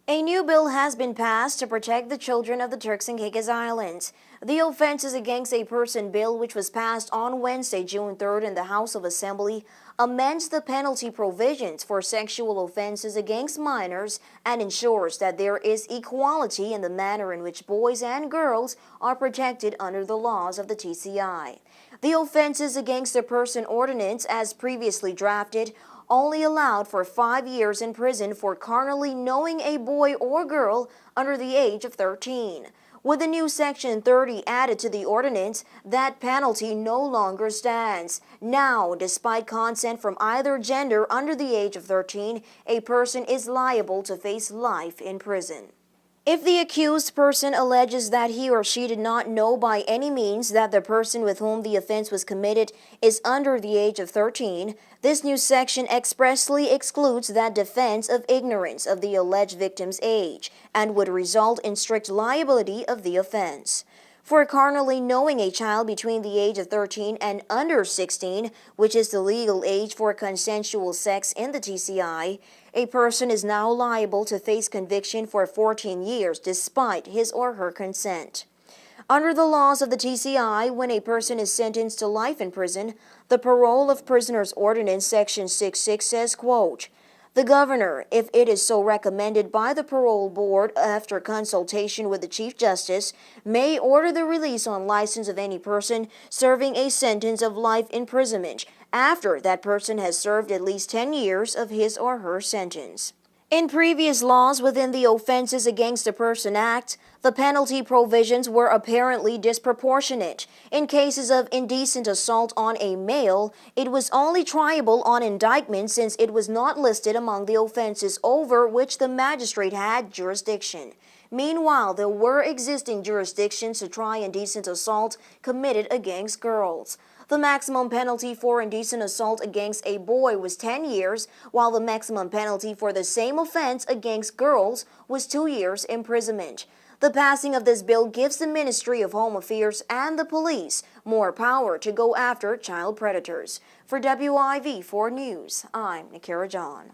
A new bill has been passed to protect the children of the Turks and Caicos Islands. The Offences Against a Person bill, which was passed on Wednesday, June 3rd in the House of Assembly, amends the penalty provisions for sexual offenses against minors and ensures that there is equality in the manner in which boys and girls are protected under the laws of the TCI. The Offenses Against a Person ordinance, as previously drafted, only allowed for 5 years in prison for carnally knowing a boy or girl under the age of 13. With the new Section 30 added to the ordinance, that penalty no longer stands. Now, despite consent from either gender under the age of 13, a person is liable to face life in prison. If the accused person alleges that he or she did not know by any means that the person with whom the offense was committed is under the age of 13, this new section expressly excludes that defense of ignorance of the alleged victim's age and would result in strict liability of the offense. For carnally knowing a child between the age of 13 and under 16, which is the legal age for consensual sex in the TCI, a person is now liable to face conviction for 14 years despite his or her consent. Under the laws of the TCI, when a person is sentenced to life in prison, the Parole of Prisoners Ordinance Section 66 says, quote, "The governor, if it is so recommended by the parole board after consultation with the Chief Justice, may order the release on license of any person serving a sentence of life imprisonment after that person has served at least 10 years of his or her sentence." In previous laws within the Offenses Against a Person Act, the penalty provisions were apparently disproportionate. In cases of indecent assault on a male, it was only triable on indictment since it was not listed among the offenses over which the magistrate had jurisdiction. Meanwhile, there were existing jurisdictions to try indecent assault committed against girls. The maximum penalty for indecent assault against a boy was 10 years, while the maximum penalty for the same offense against girls was 2 years imprisonment. The passing of this bill gives the Ministry of Home Affairs and the police more power to go after child predators. For WIV4 News, I'm Nikara John.